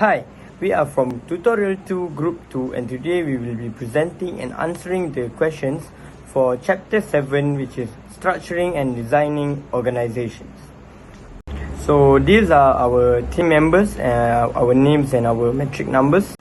Hi, we are from Tutorial 2 Group 2 and today we will be presenting and answering the questions for Chapter 7, which is Structuring and Designing Organizations. So these are our team members, our names and our metric numbers.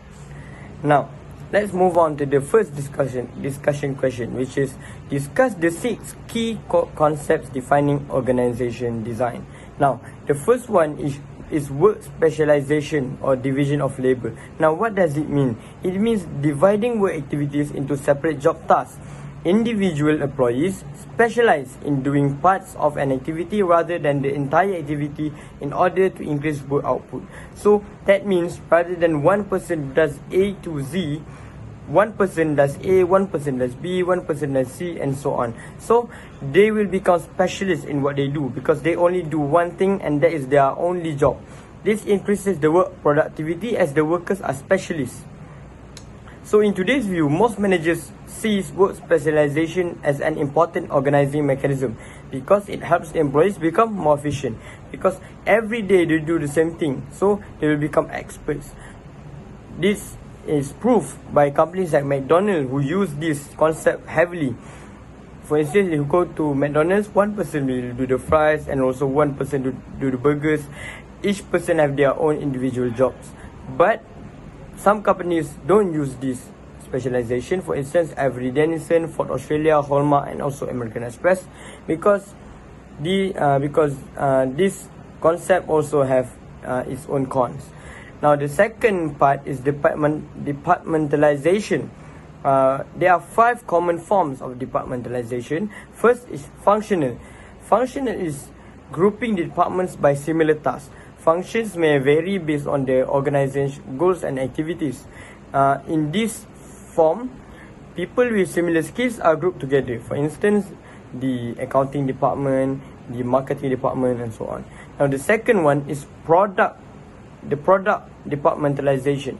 Now, let's move on to the first discussion question, which is discuss the 6 key concepts defining organization design. Now, the first one is work specialization or division of labor. Now, what does it mean? It means dividing work activities into separate job tasks. Individual employees specialize in doing parts of an activity rather than the entire activity in order to increase work output. So that means rather than one person does A to Z, one person does A, one person does B, one person does C, and so on. So they will become specialists in what they do because they only do one thing and that is their only job. This increases the work productivity as the workers are specialists. So in today's view, most managers see work specialization as an important organizing mechanism because it helps the employees become more efficient. Because every day they do the same thing, so they will become experts. This is proof by companies like McDonald's who use this concept heavily. For instance, if you go to McDonald's, one person will do the fries and also one person do the burgers. Each person have their own individual jobs. But some companies don't use this specialization. For instance, Avery Dennison, Ford Australia, Hallmark, and also American Express, because this concept also have its own cons. Now, the second part is departmentalization. There are 5 common forms of departmentalization. First is functional. Functional is grouping departments by similar tasks. Functions may vary based on their organization goals and activities. In this form, people with similar skills are grouped together. For instance, the accounting department, the marketing department, and so on. Now, the second one is product departmentalization.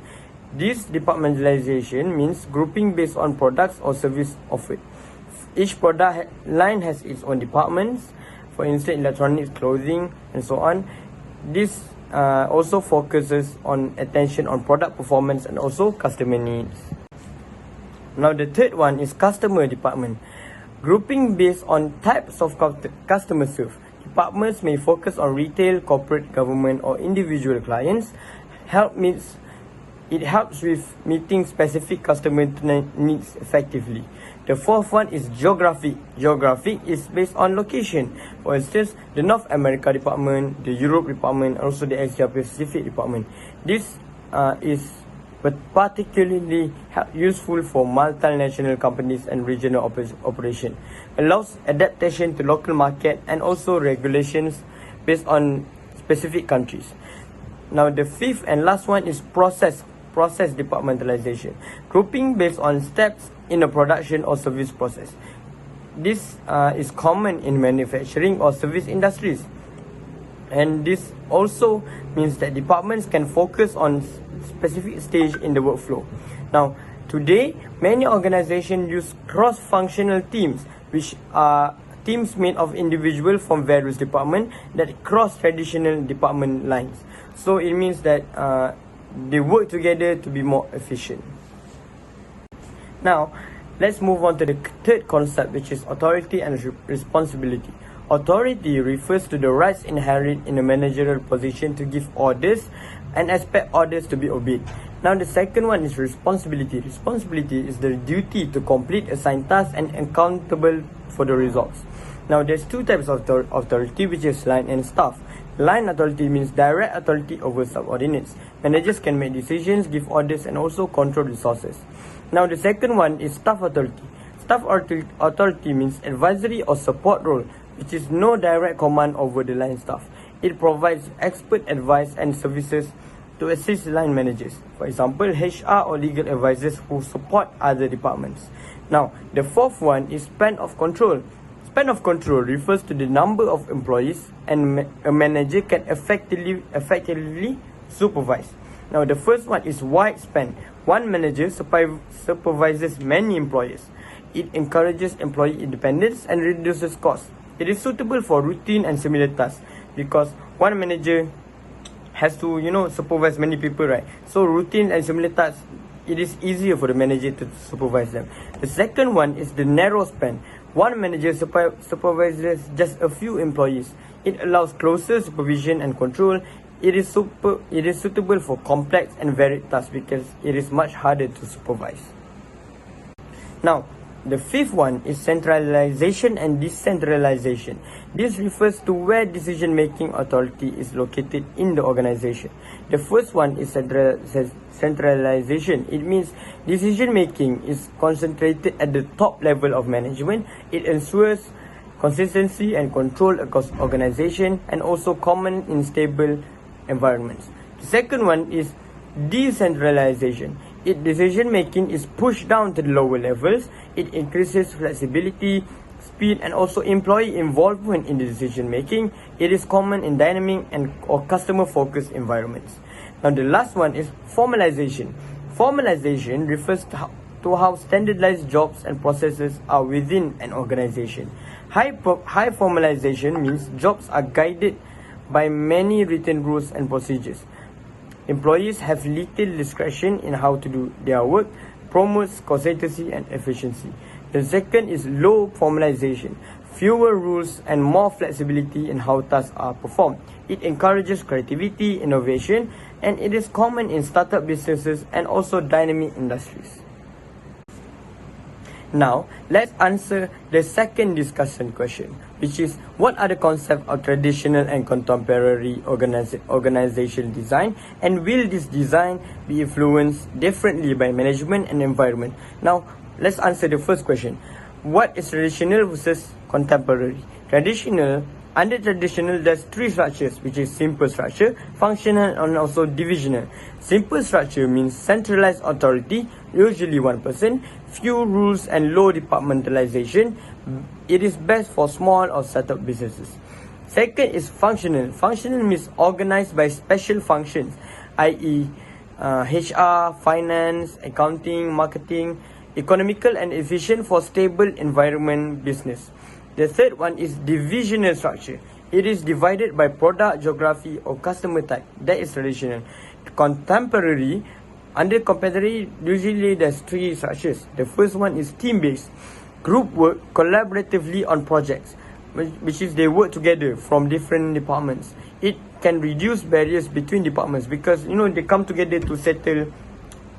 This departmentalization means grouping based on products or service offered. Each product line has its own departments, for instance, electronics, clothing, and so on. This also focuses on attention on product performance and also customer needs. Now, the third one is customer department. Grouping based on types of customer served. Departments may focus on retail, corporate, government, or individual clients. It helps with meeting specific customer needs effectively. The fourth one is geography. Geography is based on location. For instance, the North America department, the Europe department, and also the Asia Pacific department. This is particularly useful for multinational companies and regional operation. Allows adaptation to local market and also regulations based on specific countries. Now, the fifth and last one is process departmentalization. Grouping based on steps in a production or service process. This is common in manufacturing or service industries. And this also means that departments can focus on specific stage in the workflow. Now, today, many organizations use cross-functional teams, which are teams made of individuals from various departments that cross traditional department lines. So it means that they work together to be more efficient. Now, let's move on to the third concept, which is authority and responsibility. Authority refers to the rights inherent in a managerial position to give orders and expect orders to be obeyed. Now, the second one is responsibility. Responsibility is the duty to complete assigned tasks and accountable for the results. Now, there's 2 types of authority, which is line and staff. Line authority means direct authority over subordinates. Managers can make decisions, give orders, and also control resources. Now, the second one is staff authority. Staff authority means advisory or support role, which is no direct command over the line staff. It provides expert advice and services to assist line managers. For example, HR or legal advisors who support other departments. Now, the fourth one is span of control. Span of control refers to the number of employees and a manager can effectively supervise. Now, the first one is wide span. One manager supervises many employees. It encourages employee independence and reduces costs. It is suitable for routine and similar tasks because one manager has to, supervise many people, right? So routine and similar tasks, it is easier for the manager to supervise them. The second one is the narrow span. One manager supervises just a few employees. It allows closer supervision and control. It is suitable for complex and varied tasks because it is much harder to supervise. Now, the fifth one is centralization and decentralization. This refers to where decision-making authority is located in the organization. The first one is centralization. It means decision-making is concentrated at the top level of management. It ensures consistency and control across organization and also common in stable environments. The second one is decentralization. Decision-making is pushed down to the lower levels. It increases flexibility, speed, and also employee involvement in the decision-making. It is common in dynamic or customer-focused environments. Now, the last one is formalization. Formalization refers to how standardized jobs and processes are within an organization. High formalization means jobs are guided by many written rules and procedures. Employees have little discretion in how to do their work, promotes consistency and efficiency. The second is low formalization. Fewer rules and more flexibility in how tasks are performed. It encourages creativity, innovation, and it is common in startup businesses and also dynamic industries. Now, let's answer the second discussion question, which is what are the concepts of traditional and contemporary organizational design, and will this design be influenced differently by management and environment? Now, let's answer the first question. What is traditional versus contemporary? Under traditional, there's three structures, which is simple structure, functional, and also divisional. Simple structure means centralized authority, usually one person, few rules and low departmentalization. It is best for small or startup businesses. Second is functional. Functional means organized by special functions, i.e. HR, finance, accounting, marketing, economical and efficient for stable environment business. The third one is divisional structure. It is divided by product, geography, or customer type. That is traditional. Contemporary, under contemporary, usually there's three structures. The first one is team-based. Group work collaboratively on projects, which is they work together from different departments. It can reduce barriers between departments because they come together to settle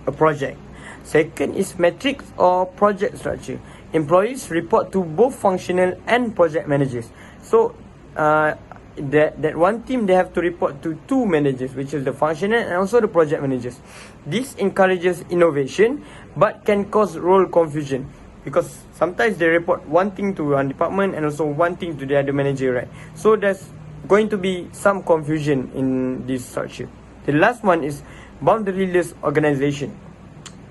a project. Second is matrix or project structure. Employees report to both functional and project managers. So that one team, they have to report to two managers, which is the functional and also the project managers. This encourages innovation but can cause role confusion because sometimes they report one thing to one department and also one thing to the other manager, right? So there's going to be some confusion in this structure. The last one is boundaryless organization.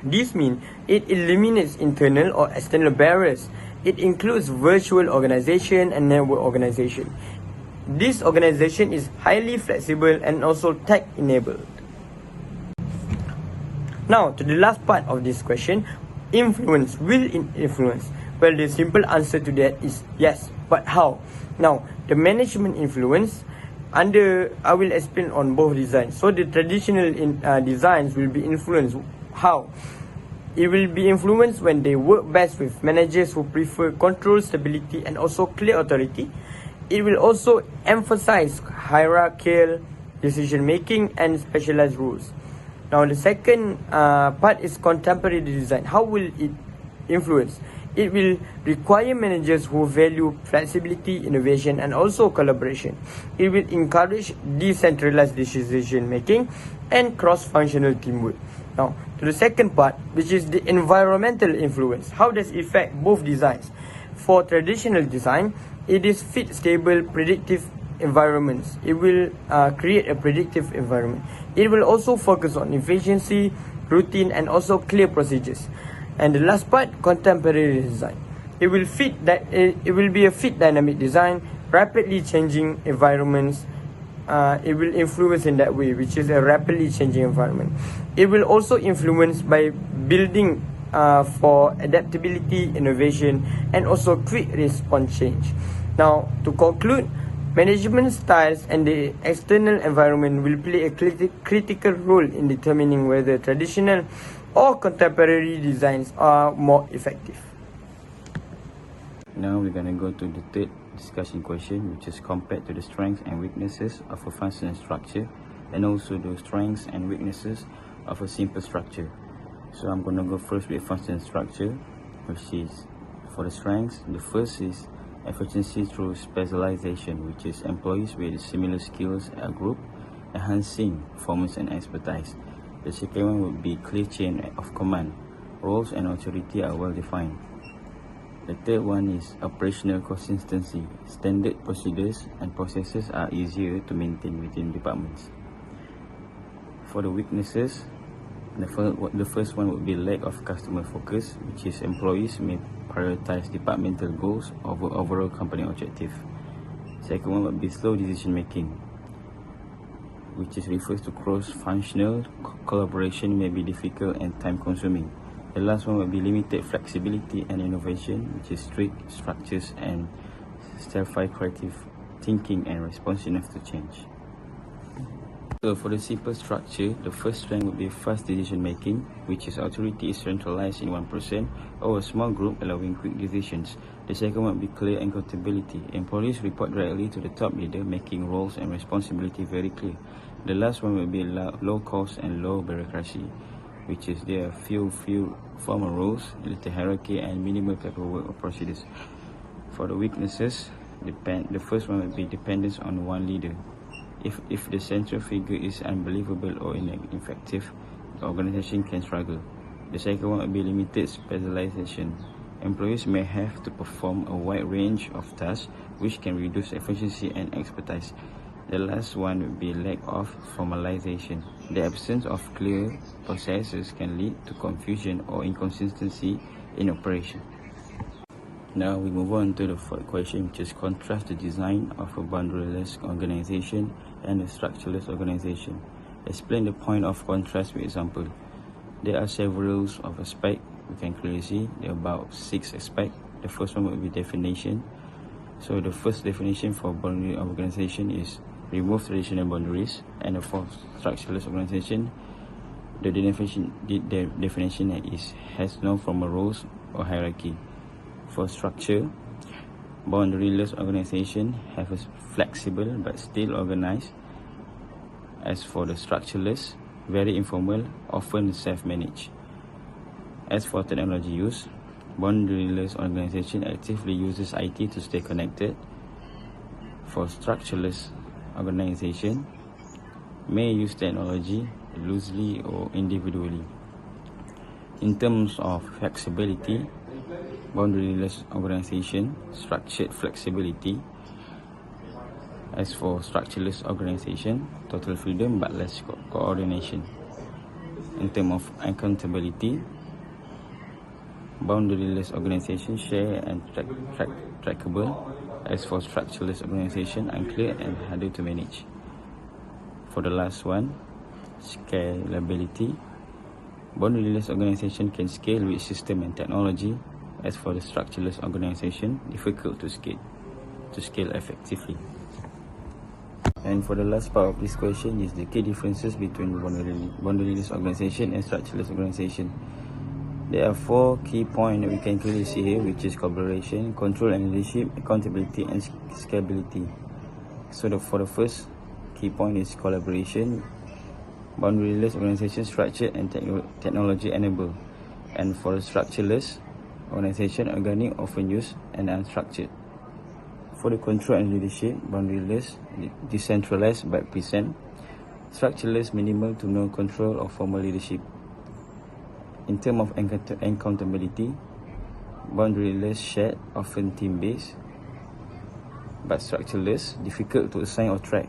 This means it eliminates internal or external barriers. It includes virtual organization and network organization. This organization is highly flexible and also tech-enabled. Now, to the last part of this question, influence. Will it influence? Well, the simple answer to that is yes, but how? Now, the management influence, I will explain on both designs. So the traditional designs will be influenced. How? It will be influenced when they work best with managers who prefer control, stability, and also clear authority. It will also emphasize hierarchical decision-making and specialized rules. Now, the second part is contemporary design. How will it influence? It will require managers who value flexibility, innovation, and also collaboration. It will encourage decentralized decision-making and cross-functional teamwork. Now, to the second part, which is the environmental influence. How does it affect both designs? For traditional design, it is fit, stable, predictive environments. It will create a predictive environment. It will also focus on efficiency, routine, and also clear procedures. And the last part, contemporary design. It will be a fit dynamic design, rapidly changing environments. It will influence in that way, which is a rapidly changing environment. It will also influence by building for adaptability, innovation, and also quick response change. Now, to conclude, Management styles and the external environment will play a critical role in determining whether traditional or contemporary designs are more effective. Now we're going to go to the third discussion question, which is compared to the strengths and weaknesses of a functional structure and also the strengths and weaknesses of a simple structure. So I'm going to go first with functional structure, which is for the strengths. The first is efficiency through specialization, which is employees with similar skills are grouped, enhancing performance and expertise. The second one would be clear chain of command. Roles and authority are well defined. The third one is operational consistency. Standard procedures and processes are easier to maintain within departments. For the weaknesses, the first one would be lack of customer focus, which is employees may prioritize departmental goals over overall company objective. Second one would be slow decision making, which is refers to cross-functional collaboration may be difficult and time consuming. The last one would be limited flexibility and innovation, which is strict structures and stir-fry creative thinking and responsiveness to change. So for the simple structure, the first strength would be fast decision making, which is authority is centralized in one person or a small group allowing quick decisions. The second one would be clear accountability. Employees report directly to the top leader, making roles and responsibility very clear. The last one would be low cost and low bureaucracy, which is there are few formal rules, little hierarchy and minimal paperwork or procedures. For the weaknesses, the first one would be dependence on one leader. If the central figure is unbelievable or ineffective, the organization can struggle. The second one would be limited specialization. Employees may have to perform a wide range of tasks, which can reduce efficiency and expertise. The last one would be lack of formalization. The absence of clear processes can lead to confusion or inconsistency in operation. Now we move on to the fourth question, which is contrast the design of a boundaryless organization and a structureless organization. Explain the point of contrast with example. There are several of aspects. We can clearly see there are about 6 aspects. The first one would be definition. So the first definition for boundary organization is remove traditional boundaries, and for structureless organization, the definition is has no formal roles or hierarchy. For structure, boundaryless organization have a flexible but still organized. As for the structureless, very informal, often self-managed. As for technology use, boundaryless organization actively uses IT to stay connected. For structureless organization, may use technology loosely or individually. In terms of flexibility, boundaryless organization structured flexibility. As for structureless organization, total freedom but less coordination. In terms of accountability, boundaryless organization share and trackable. As for structureless organization, unclear and harder to manage. For the last one, scalability. Boundaryless organization can scale with system and technology. As for the structureless organization, difficult to scale effectively. And for the last part of this question is the key differences between boundaryless organization and structureless organization. There are 4 key points that we can clearly see here, which is collaboration, control and leadership, accountability and scalability. So for the first key point is collaboration. Boundaryless organization structured and technology enabled. And for the structureless organization, organic, often used and unstructured. For the control and leadership, boundaryless, decentralized but present. Structureless, minimal to no control or formal leadership. In terms of accountability, boundaryless, shared, often team-based, but structureless, difficult to assign or track.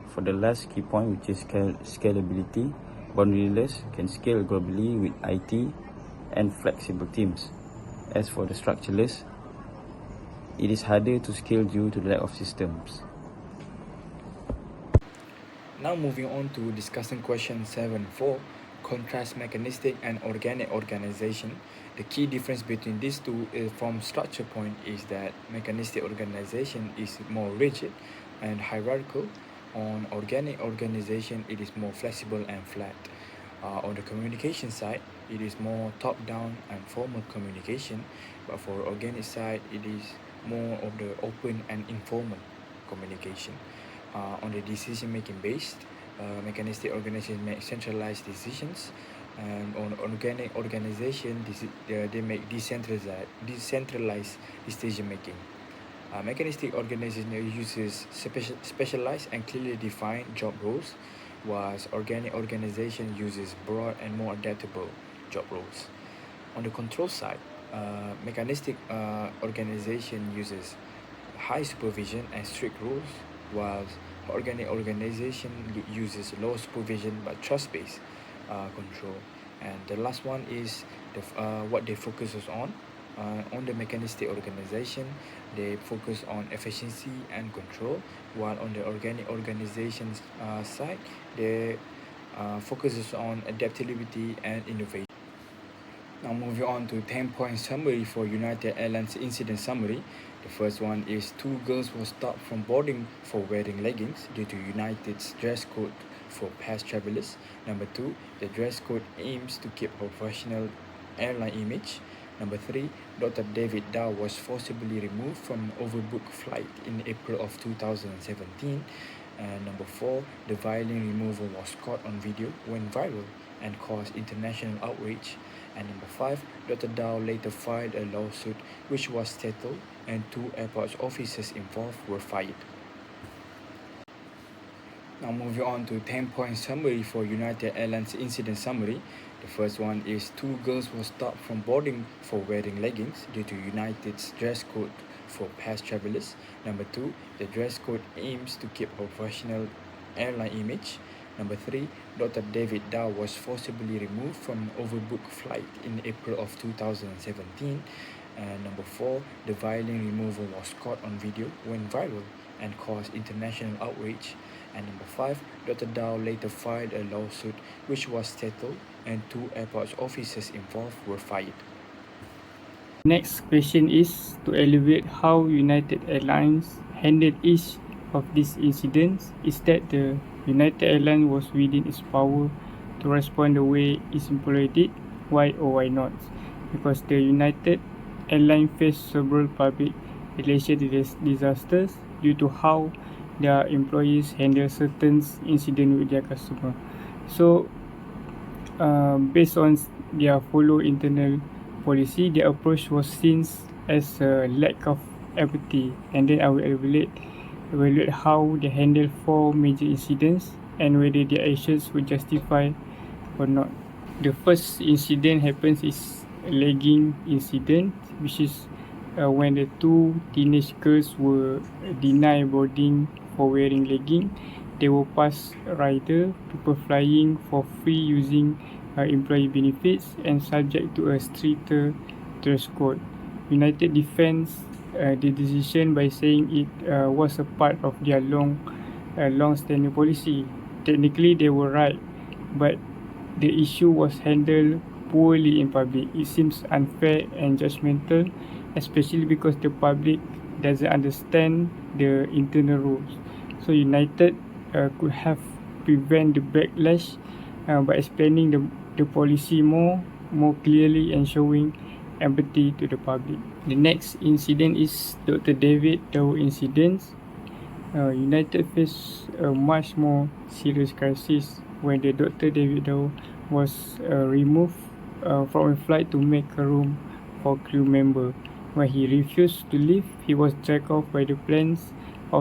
For the last key point, which is scalability, boundaryless can scale globally with IT and flexible teams. As for the structureless, it is harder to scale due to the lack of systems. Now moving on to discussing question 7 for contrast mechanistic and organic organization. The key difference between these two from structure point is that mechanistic organization is more rigid and hierarchical. On organic organization, it is more flexible and flat. On the communication side, it is more top-down and formal communication, but for organic side, it is more of the open and informal communication. On the decision-making based, mechanistic organizations make centralized decisions, and on organic organization, they make decentralized decision-making. Mechanistic organization uses specialized and clearly defined job roles, whilst organic organization uses broad and more adaptable job roles. On the control side, mechanistic organization uses high supervision and strict rules, whilst organic organization uses low supervision but trust-based control. And the last one is what they focuses on. On the mechanistic organization, they focus on efficiency and control, while on the organic organization side, they focuses on adaptability and innovation. Now moving on to 10-point summary for United Airlines incident summary. The first one is 2 girls were stopped from boarding for wearing leggings due to United's dress code for past travelers. Number 2, the dress code aims to keep a professional airline image. Number 3, Dr. David Dow was forcibly removed from an overbooked flight in April of 2017. And number 4, the violin removal was caught on video, went viral, and caused international outrage. And number 5, Dr. Dow later filed a lawsuit which was settled, and 2 airport officers involved were fired. Now moving on to 10-point summary for United Airlines incident summary. The first one is 2 girls were stopped from boarding for wearing leggings due to United's dress code for past travelers. Number 2, the dress code aims to keep a professional airline image. Number 3, Dr. David Dow was forcibly removed from an overbooked flight in April of 2017. And number 4, the violin removal was caught on video, went viral, and caused international outrage. And number 5, Dr. Dow later filed a lawsuit which was settled, and 2 airport officers involved were fired. Next question is to evaluate how United Airlines handled each of these incidents. Is that the United Airlines was within its power to respond the way its employee did? Why or why not? Because the United Airlines faced several public relations disasters due to how their employees handle certain incidents with their customer. So, based on their follow internal policy, their approach was seen as a lack of empathy. And then I will evaluate how they handled 4 major incidents and whether their actions were justified or not. The first incident happens is a legging incident, which is when the 2 teenage girls were denied boarding for wearing legging. They were passed rider, people flying for free using employee benefits, and subject to a stricter dress code. United defends the decision by saying it was a part of their long-standing policy. Technically, they were right, but the issue was handled poorly in public. It seems unfair and judgmental, especially because the public doesn't understand the internal rules. So United could have prevented the backlash by explaining the policy more clearly and showing empathy to the public. The next incident is Dr. David Dow incident. United faced a much more serious crisis when the Dr. David Dow was removed from a flight to make a room for crew member. When he refused to leave, he was dragged off by the plane's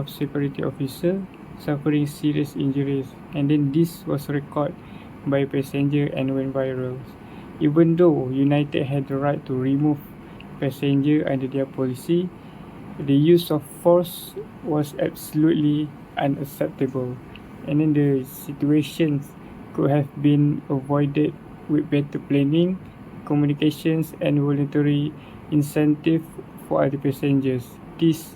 security officer, suffering serious injuries, and then this was recorded by a passenger and went viral. Even though United had the right to remove passenger under their policy, the use of force was absolutely unacceptable, and then the situations could have been avoided with better planning, communications, and voluntary incentive for other passengers. This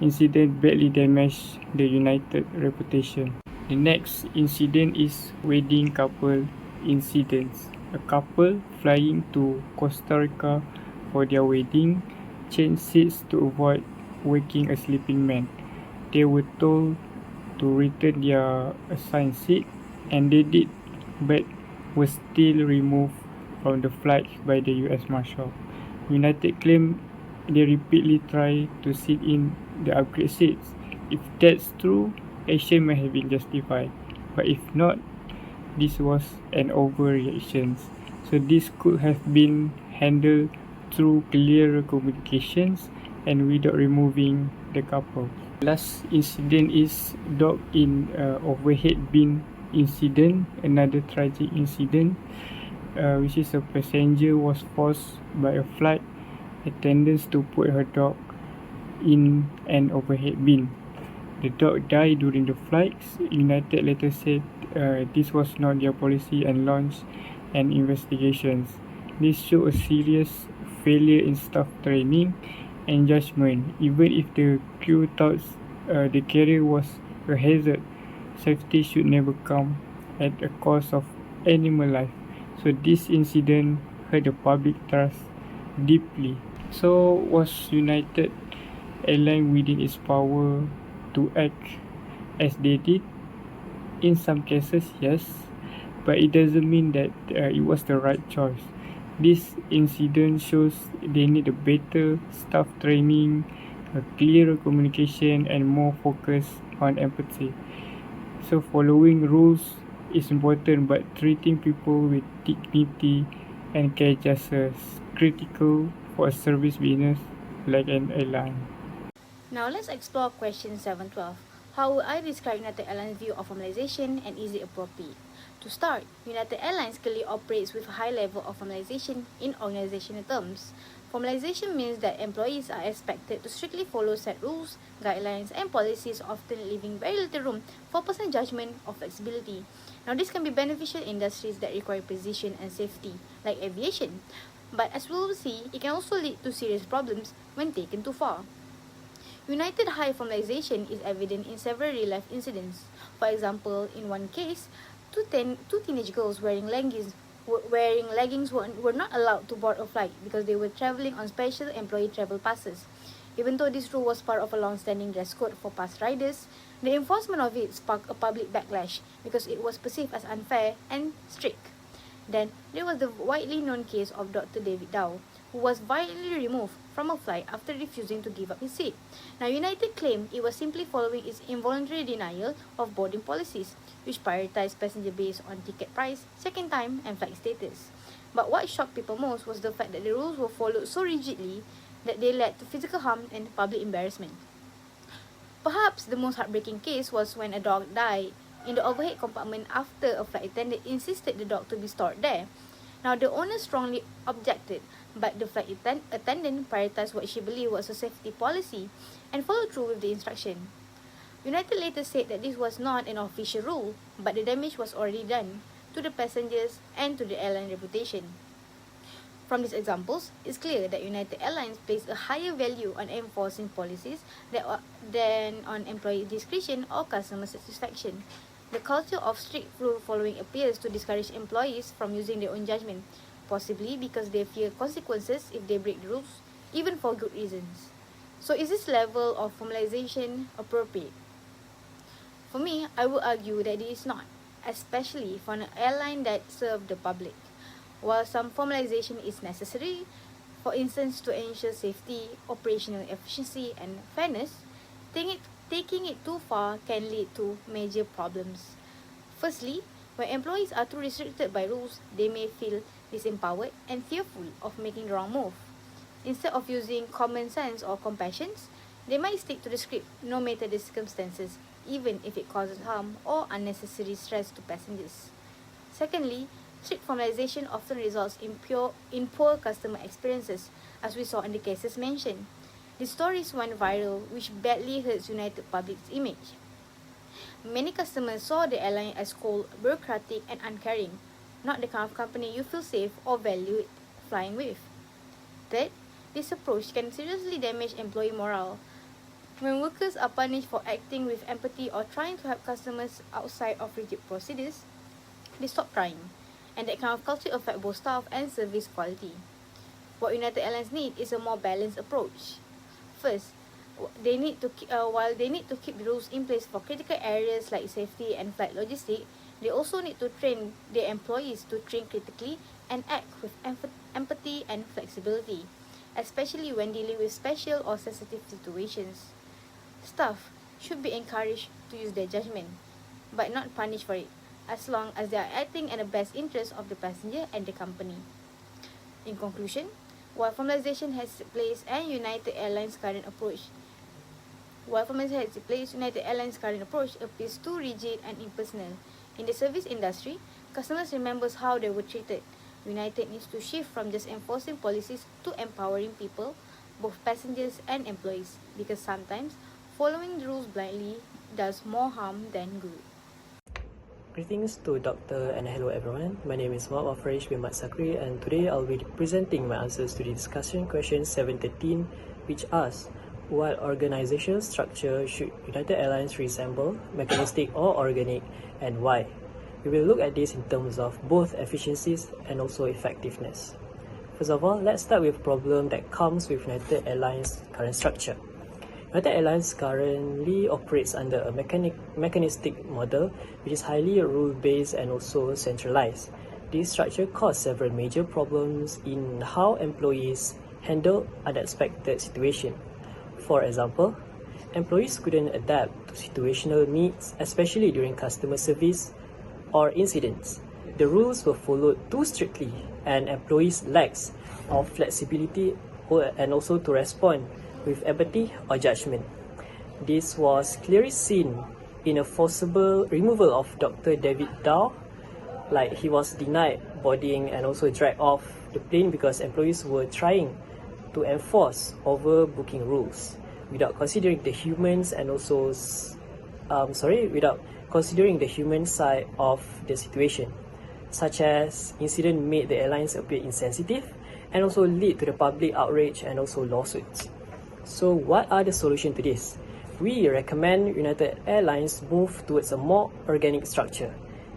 incident badly damaged the United reputation. The next incident is wedding couple incidents. A couple flying to Costa Rica for their wedding changed seats to avoid waking a sleeping man. They were told to return their assigned seat, and they did, but were still removed from the flight by the US Marshal. United claimed they repeatedly tried to sit in the upgrade seats. If that's true, action may have been justified, but if not, this was an overreaction. So this could have been handled through clearer communications and without removing the couple. Last incident is dog in overhead bin incident, another tragic incident, which is a passenger was forced by a flight attendants to put her dog in an overhead bin. The dog died during the flights. United later said this was not their policy and launched an investigation. This showed a serious failure in staff training and judgment. Even if the crew thought the carrier was a hazard, safety should never come at the cost of animal life. So this incident hurt the public trust deeply. So was United Airlines within its power to act as they did? In some cases, yes, but it doesn't mean that it was the right choice. This incident shows they need a better staff training, a clearer communication, and more focus on empathy. So following rules is important, but treating people with dignity and care just as critical for a service business like an airline. Now let's explore question 712. How would I describe United Airlines' view of formalization, and is it appropriate? To start, United Airlines clearly operates with a high level of formalization in organizational terms. Formalization means that employees are expected to strictly follow set rules, guidelines, and policies, often leaving very little room for personal judgment or flexibility. Now, this can be beneficial in industries that require precision and safety, like aviation. But as we will see, it can also lead to serious problems when taken too far. United high formalization is evident in several real-life incidents. For example, in one case, two teenage girls wearing leggings were not allowed to board a flight because they were traveling on special employee travel passes. Even though this rule was part of a long-standing dress code for pass riders, the enforcement of it sparked a public backlash because it was perceived as unfair and strict. Then, there was the widely known case of Dr. David Dow, who was violently removed from a flight after refusing to give up his seat. Now, United claimed it was simply following its involuntary denial of boarding policies, which prioritized passengers based on ticket price, check-in time, and flight status. But what shocked people most was the fact that the rules were followed so rigidly that they led to physical harm and public embarrassment. Perhaps the most heartbreaking case was when a dog died in the overhead compartment after a flight attendant insisted the dog to be stored there. Now, the owner strongly objected, but the flight attendant prioritized what she believed was a safety policy and followed through with the instruction. United later said that this was not an official rule, but the damage was already done to the passengers and to the airline reputation. From these examples, it's clear that United Airlines placed a higher value on enforcing policies than on employee discretion or customer satisfaction. The culture of strict rule following appears to discourage employees from using their own judgment, possibly because they fear consequences if they break the rules, even for good reasons. So is this level of formalization appropriate? For me, I would argue that it is not, especially for an airline that serves the public. While some formalization is necessary, for instance to ensure safety, operational efficiency, and fairness, taking it too far can lead to major problems. Firstly, when employees are too restricted by rules, they may feel disempowered and fearful of making the wrong move. Instead of using common sense or compassion, they might stick to the script no matter the circumstances, even if it causes harm or unnecessary stress to passengers. Secondly, strict formalization often results in poor customer experiences, as we saw in the cases mentioned. The stories went viral, which badly hurts United Public's image. Many customers saw the airline as cold, bureaucratic, and uncaring, not the kind of company you feel safe or value flying with. Third, this approach can seriously damage employee morale. When workers are punished for acting with empathy or trying to help customers outside of rigid procedures, they stop trying. and that kind of culture affect both staff and service quality. What United Airlines need is a more balanced approach. First, while they need to keep the rules in place for critical areas like safety and flight logistics, they also need to train their employees to think critically and act with empathy and flexibility, especially when dealing with special or sensitive situations. Staff should be encouraged to use their judgment, but not punished for it, as long as they are acting in the best interest of the passenger and the company. In conclusion, while formalization has placed and United Airlines' current approach appears too rigid and impersonal. In the service industry, customers remembers how they were treated. United needs to shift from just enforcing policies to empowering people, both passengers and employees, because sometimes following the rules blindly does more harm than good. Greetings to Doctor and hello everyone. My name is Muhammad Farish bin Mat Sakri, and today I'll be presenting my answers to the discussion question 713, which asks, what organizational structure should United Airlines resemble, mechanistic or organic, and why? We will look at this in terms of both efficiencies and also effectiveness. First of all, let's start with a problem that comes with United Airlines' current structure. United Airlines currently operates under a mechanistic model, which is highly rule-based and also centralized. This structure caused several major problems in how employees handle unexpected situations. For example, employees couldn't adapt to situational needs, especially during customer service or incidents. The rules were followed too strictly, and employees lacked of flexibility and also to respond with empathy or judgment. This was clearly seen in a forcible removal of Dr. David Dow, like he was denied boarding and also dragged off the plane because employees were trying to enforce overbooking rules without considering the humans and also without considering the human side of the situation, such as incident made the airlines appear insensitive and also lead to the public outrage and also lawsuits. So what are the solutions to this? We recommend United Airlines move towards a more organic structure.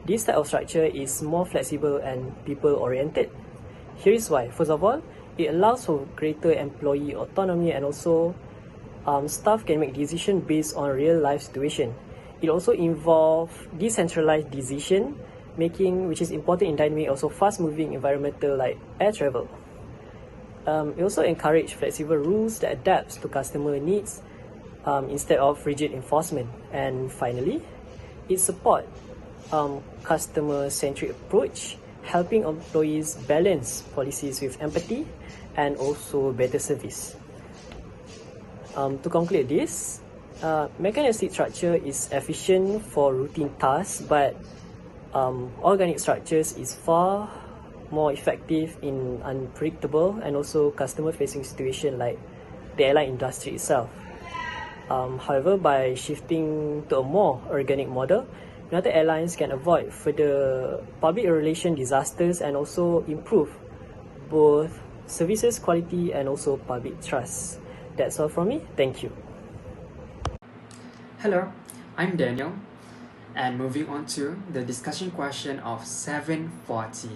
This type of structure is more flexible and people-oriented. Here is why. First of all, it allows for greater employee autonomy and also staff can make decisions based on real-life situation. It also involves decentralized decision making, which is important in dynamic, also fast-moving environmental like air travel. It also encourages flexible rules that adapts to customer needs instead of rigid enforcement. And finally, it supports customer-centric approach, helping employees balance policies with empathy and also better service. To conclude this, mechanistic structure is efficient for routine tasks, but organic structures is far more effective in unpredictable and also customer-facing situation like the airline industry itself. However, by shifting to a more organic model, United Airlines can avoid further public relation disasters and also improve both services quality and also public trust. That's all from me. Thank you. Hello, I'm Daniel, and moving on to the discussion question of 740.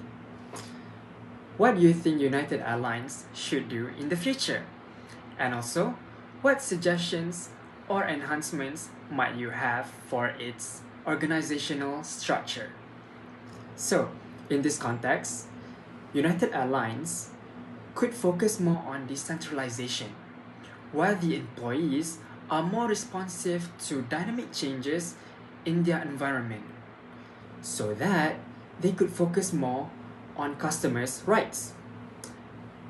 What do you think United Airlines should do in the future? And also, what suggestions or enhancements might you have for its organizational structure? So, in this context, United Airlines could focus more on decentralization, while the employees are more responsive to dynamic changes in their environment, so that they could focus more on customers' rights.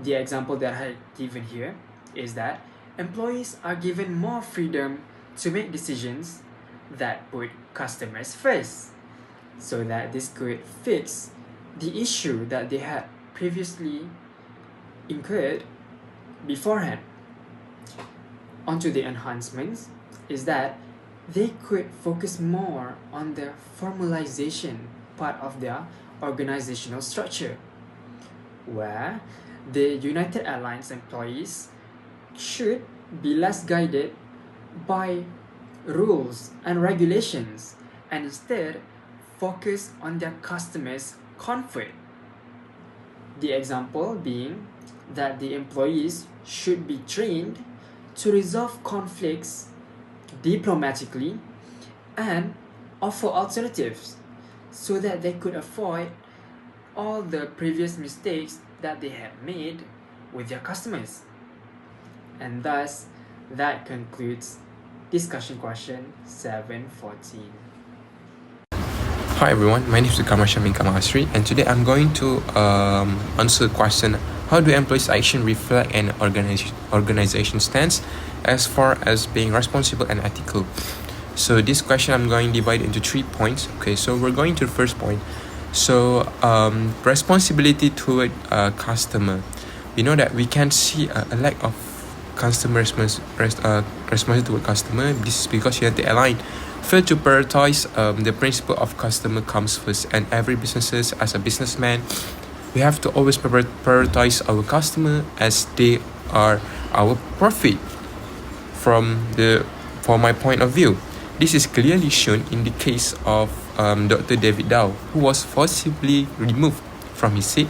The example that I had given here is that employees are given more freedom to make decisions that put customers first, so that this could fix the issue that they had previously incurred beforehand. Onto the enhancements is that they could focus more on the formalization part of their organizational structure, where the United Airlines employees should be less guided by rules and regulations and instead focus on their customers' comfort The example being that the employees should be trained to resolve conflicts diplomatically and offer alternatives so that they could avoid all the previous mistakes that they had made with their customers. And thus, that concludes discussion question 714. Hi everyone, my name is Kamar Shamin Kamasri, and today I'm going to answer the question: how do employees' action reflect an organization stance as far as being responsible and ethical? So this question I'm going to divide into 3 points. Okay, so we're going to the first point. So responsibility toward a customer. We know that we can see a lack of customer responsibility toward customer. This is because United Airlines fail to prioritize the principle of customer comes first, and every businesses, as a businessman, we have to always prioritize our customer as they are our profit. From my point of view, this is clearly shown in the case of Dr. David Dow, who was forcibly removed from his seat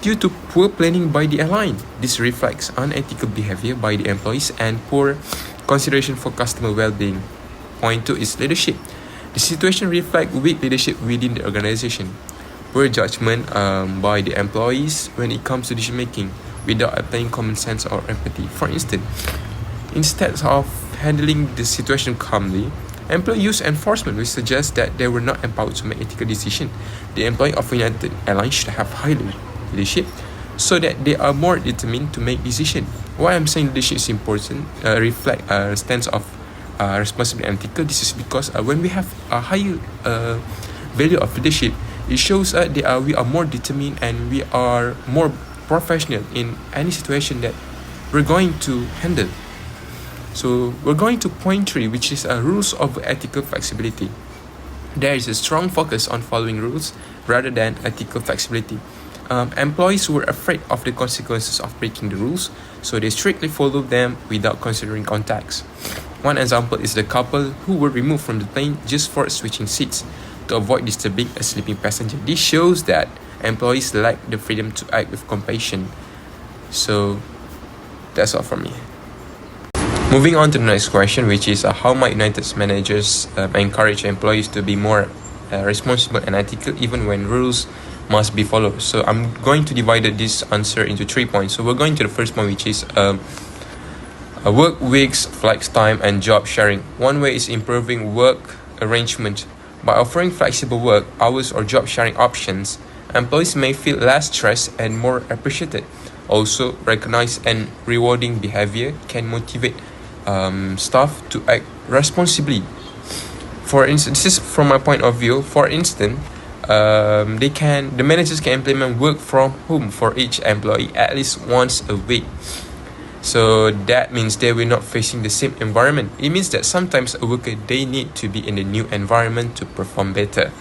due to poor planning by the airline. This reflects unethical behavior by the employees and poor consideration for customer well-being. Point 2 is leadership. The situation reflects weak leadership within the organization, poor judgment by the employees when it comes to decision making without applying common sense or empathy. For instance, instead of handling the situation calmly, employee use enforcement, which suggests that they were not empowered to make ethical decisions. The employee of United Airlines should have high leadership so that they are more determined to make decisions. Why I'm saying leadership is important, reflect a stance of responsible and ethical. This is because when we have a higher value of leadership, it shows that we are more determined and we are more professional in any situation that we're going to handle. So we're going to point 3, which is rules of ethical flexibility. There is a strong focus on following rules rather than ethical flexibility. Employees were afraid of the consequences of breaking the rules, so they strictly followed them without considering context. One example is the couple who were removed from the plane just for switching seats to avoid disturbing a sleeping passenger. This shows that employees lack the freedom to act with compassion. So that's all from me. Moving on to the next question, which is how might United's managers encourage employees to be more responsible and ethical even when rules must be followed? So I'm going to divide this answer into 3 points. So we're going to the first point, which is work weeks, flex time, and job sharing. One way is improving work arrangement. By offering flexible work hours or job sharing options, employees may feel less stressed and more appreciated. Also, recognized and rewarding behavior can motivate staff to act responsibly. For instance, this is from my point of view. For instance, the managers can implement work from home for each employee at least once a week. So that means they will not facing the same environment. It means that sometimes a worker, they need to be in the new environment to perform better.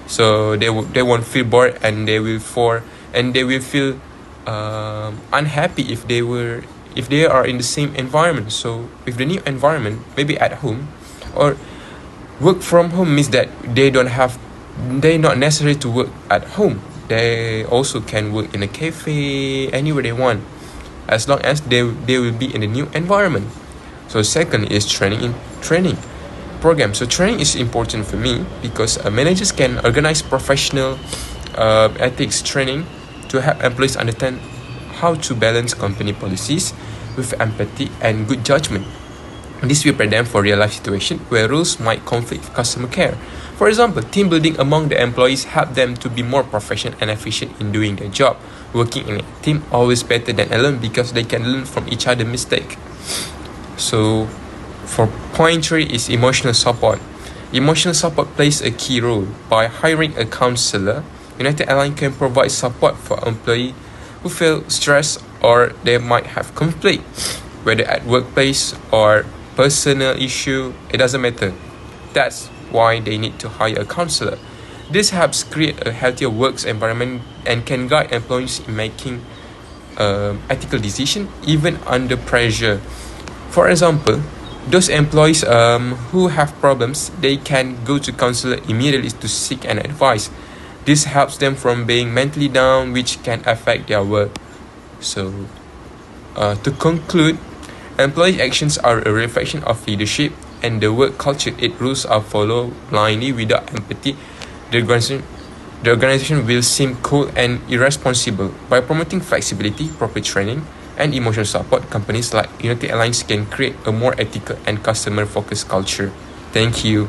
So they won't feel bored and they will feel unhappy if they are in the same environment. So with the new environment, maybe at home or work from home, means that they're not necessary to work at home. They also can work in a cafe, anywhere they want, as long as they will be in a new environment. So second is training program. So training is important for me because managers can organize professional ethics training to help employees understand how to balance company policies with empathy and good judgment. This will prepare them for real-life situations where rules might conflict with customer care. For example, team building among the employees help them to be more professional and efficient in doing their job. Working in a team always better than alone because they can learn from each other's mistake. So, for point 3 is emotional support. Emotional support plays a key role. By hiring a counselor, United Airlines can provide support for employees who feel stressed or they might have conflict, whether at workplace or personal issue, it doesn't matter. That's why they need to hire a counselor. This helps create a healthier work environment and can guide employees in making ethical decisions even under pressure. For example, those employees who have problems, they can go to counselor immediately to seek an advice. This helps them from being mentally down, which can affect their work. So, to conclude, employee actions are a reflection of leadership, and the work culture its rules are followed blindly without empathy. The organization will seem cold and irresponsible. By promoting flexibility, proper training, and emotional support, companies like United Airlines can create a more ethical and customer-focused culture. Thank you.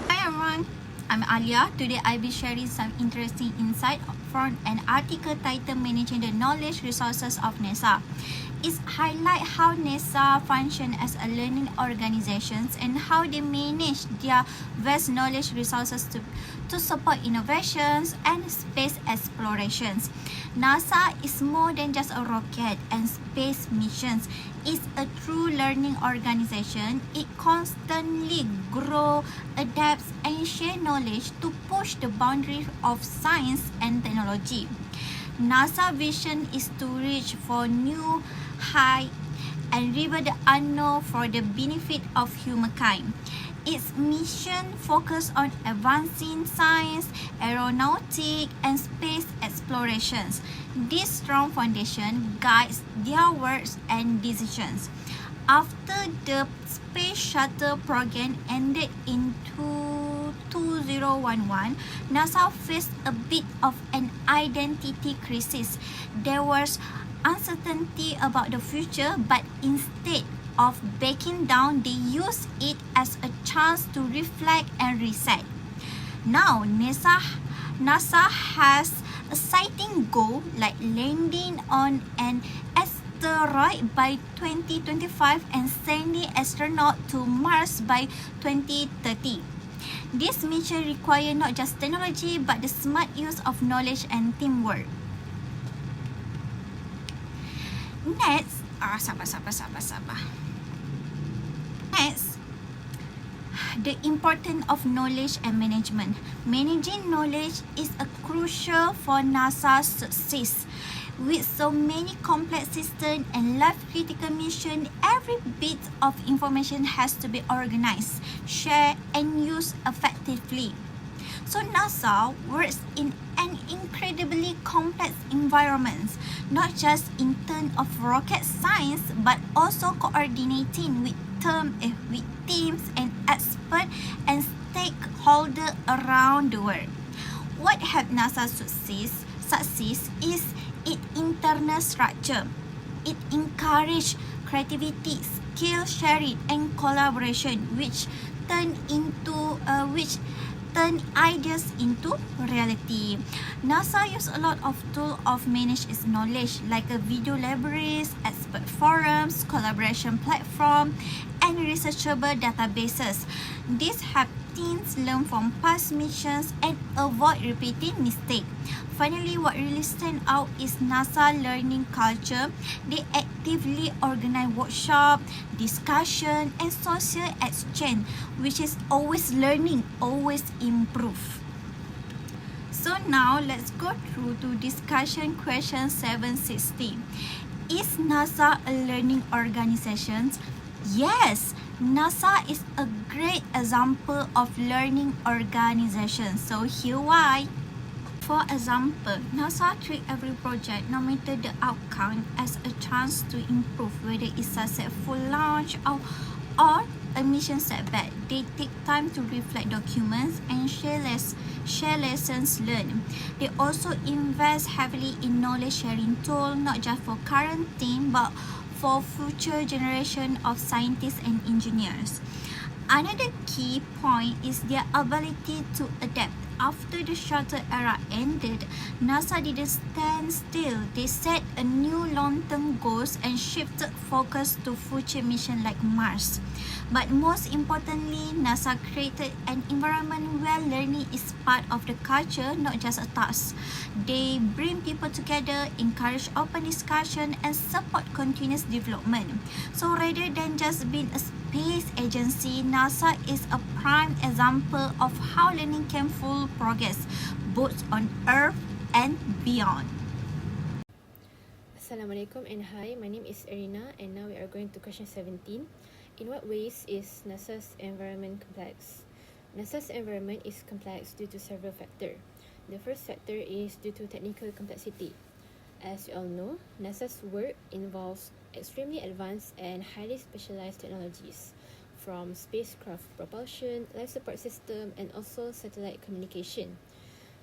Hi everyone, I'm Alia. Today I'll be sharing some interesting insight from an article titled Managing the Knowledge Resources of NASA. It highlights how NASA function as a learning organization and how they manage their vast knowledge resources to support innovations and space explorations. NASA is more than just a rocket and space missions. It's a true learning organization. It constantly grows, adapts, and shares knowledge to push the boundaries of science and technology. NASA vision is to reach for new heights and rival the unknown for the benefit of humankind. Its mission focuses on advancing science, aeronautics, and space explorations. This strong foundation guides their works and decisions. After the Space Shuttle program ended in 2011, NASA faced a bit of an identity crisis. There was uncertainty about the future, but instead of backing down, they used it as a chance to reflect and reset. Now, NASA has a exciting goal like landing on an asteroid by 2025 and sending astronauts to Mars by 2030. This mission requires not just technology but the smart use of knowledge and teamwork. Next, Next, the importance of knowledge and management. Managing knowledge is a crucial for NASA's success. With so many complex systems and life-critical missions, every bit of information has to be organized, shared, and used effectively. So NASA works in an incredibly complex environment, not just in terms of rocket science, but also coordinating with teams and experts and stakeholders around the world. What helped NASA succeed is its internal structure. It encourages creativity, skill sharing, and collaboration, which turn ideas into reality. NASA uses a lot of tools of manage its knowledge, like a video libraries, expert forums, collaboration platform, and researchable databases. This helps teams learn from past missions and avoid repeating mistakes. Finally, what really stands out is NASA learning culture. They actively organize workshops, discussion, and social exchange, which is always learning, always improve. So now let's go through to discussion question 760. Is NASA a learning organization? Yes, NASA is a great example of learning organization. So here why. For example, NASA treats every project, no matter the outcome, as a chance to improve, whether it's a successful launch or a mission setback. They take time to reflect documents and share lessons learned. They also invest heavily in knowledge sharing tools, not just for current team, but for future generation of scientists and engineers. Another key point is their ability to adapt. After the shuttle era ended, NASA didn't stand still. They set a new long-term goals and shifted focus to future missions like Mars. But most importantly, NASA created an environment where learning is part of the culture, not just a task. They bring people together, encourage open discussion, and support continuous development. So rather than just being a space agency, NASA is a prime example of how learning can fuel progress, both on Earth and beyond. Assalamualaikum and hi, my name is Erina and now we are going to question 17. In what ways is NASA's environment complex? NASA's environment is complex due to several factors. The first factor is due to technical complexity. As you all know, NASA's work involves extremely advanced and highly specialized technologies, from spacecraft propulsion, life support system, and also satellite communication.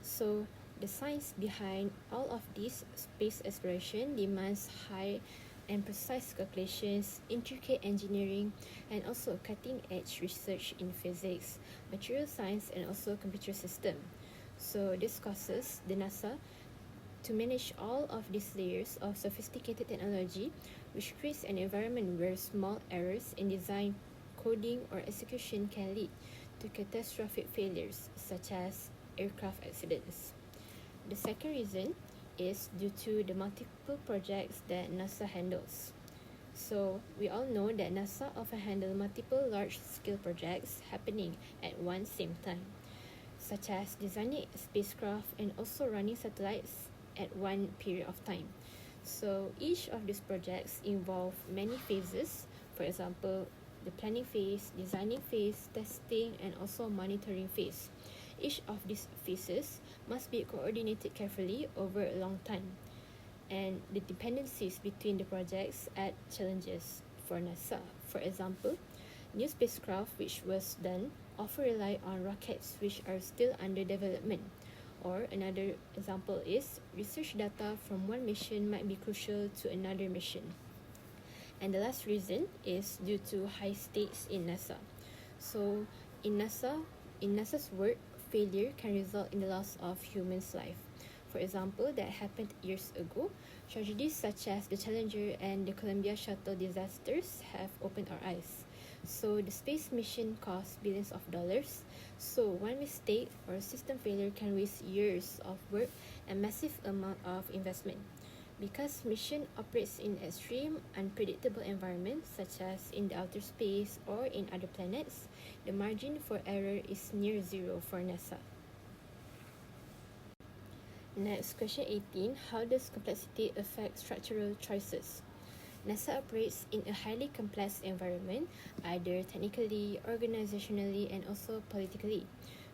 So, the science behind all of this space exploration demands high and precise calculations, intricate engineering, and also cutting-edge research in physics, material science, and also computer system. So, this causes the NASA to manage all of these layers of sophisticated technology, which creates an environment where small errors in design, coding, or execution can lead to catastrophic failures, such as aircraft accidents. The second reason is due to the multiple projects that NASA handles. So, we all know that NASA often handle multiple large-scale projects happening at one same time, such as designing a spacecraft and also running satellites at one period of time. So each of these projects involve many phases, for example, the planning phase, designing phase, testing, and also monitoring phase. Each of these phases must be coordinated carefully over a long time, and the dependencies between the projects add challenges for NASA. For example, new spacecraft which was done often rely on rockets which are still under development. Or another example is research data from one mission might be crucial to another mission. And the last reason is due to high stakes in NASA. So in NASA's work, failure can result in the loss of humans' life. For example, that happened years ago. Tragedies such as the Challenger and the Columbia shuttle disasters have opened our eyes. So the space mission costs billions of dollars. So one mistake or system failure can waste years of work and massive amount of investment. Because mission operates in extreme, unpredictable environments such as in the outer space or in other planets, the margin for error is near zero for NASA. Next, question 18. How does complexity affect structural choices? NASA operates in a highly complex environment, either technically, organizationally, and also politically.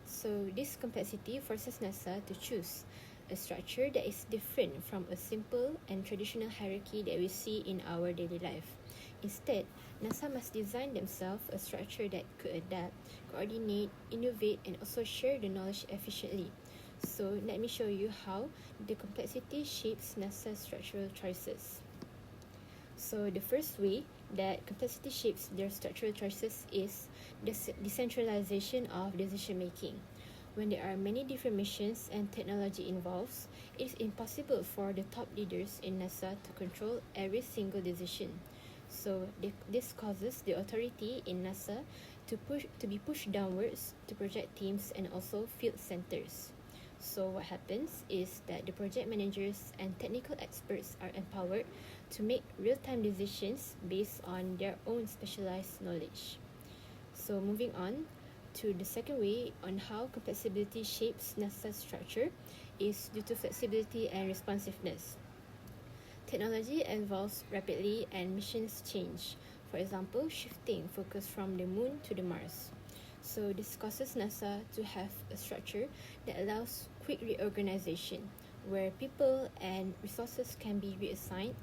So this complexity forces NASA to choose a structure that is different from a simple and traditional hierarchy that we see in our daily life. Instead, NASA must design themselves a structure that could adapt, coordinate, innovate, and also share the knowledge efficiently. So let me show you how the complexity shapes NASA's structural choices. So the first way that complexity shapes their structural choices is the decentralization of decision making. When there are many different missions and technology involved, it is impossible for the top leaders in NASA to control every single decision. So this causes the authority in NASA to be pushed downwards to project teams and also field centers. So what happens is that the project managers and technical experts are empowered to make real-time decisions based on their own specialized knowledge. So moving on to the second way on how complexity shapes NASA's structure is due to flexibility and responsiveness. Technology evolves rapidly and missions change. For example, shifting focus from the moon to the Mars. So this causes NASA to have a structure that allows quick reorganization, where people and resources can be reassigned,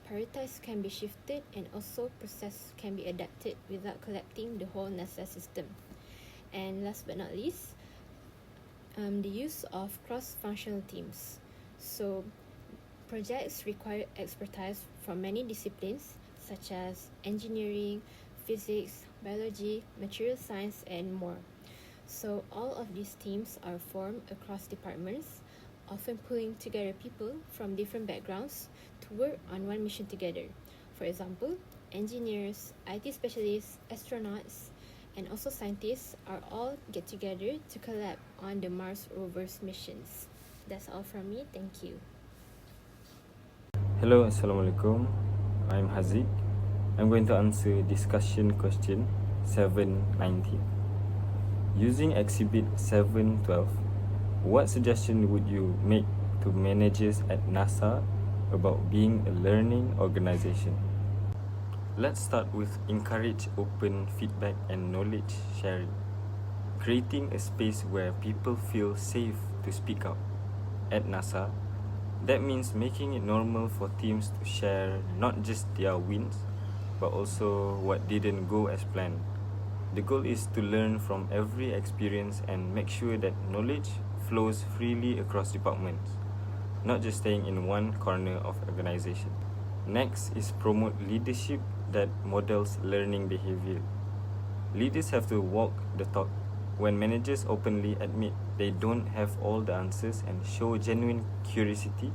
priorities can be shifted, and also process can be adapted without collapsing the whole NASA system. And last but not least, the use of cross-functional teams. So projects require expertise from many disciplines such as engineering, physics, biology, material science, and more. So all of these teams are formed across departments, often pulling together people from different backgrounds to work on one mission together. For example, engineers, IT specialists, astronauts, and also scientists are all get together to collab on the Mars rover's missions. That's all from me. Thank you. Hello, Assalamualaikum. I'm Haziq. I'm going to answer discussion question 719. Using Exhibit 712, what suggestion would you make to managers at NASA about being a learning organization? Let's start with encourage open feedback and knowledge sharing. Creating a space where people feel safe to speak out. at NASA. That means making it normal for teams to share not just their wins, but also what didn't go as planned. The goal is to learn from every experience and make sure that knowledge flows freely across departments, not just staying in one corner of organization. Next is promote leadership that models learning behavior. Leaders have to walk the talk. When managers openly admit they don't have all the answers and show genuine curiosity,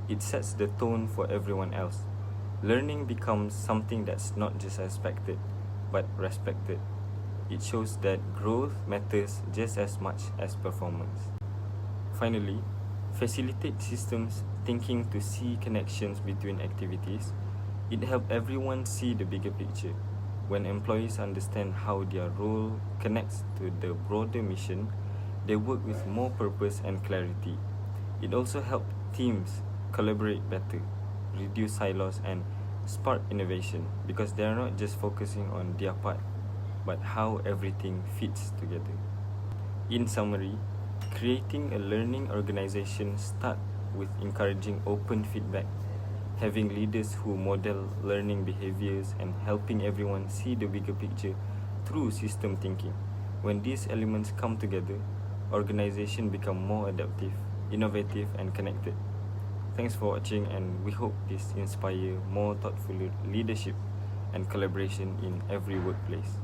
it sets the tone for everyone else. Learning becomes something that's not just expected, but respected. It shows that growth matters just as much as performance. Finally, facilitate systems thinking to see connections between activities. It helps everyone see the bigger picture. When employees understand how their role connects to the broader mission, they work with more purpose and clarity. It also helps teams collaborate better, reduce silos, and spark innovation because they are not just focusing on their part, but how everything fits together. In summary, creating a learning organization starts with encouraging open feedback, having leaders who model learning behaviors, and helping everyone see the bigger picture through system thinking. When these elements come together, organizations become more adaptive, innovative, and connected. Thanks for watching, and we hope this inspires more thoughtful leadership and collaboration in every workplace.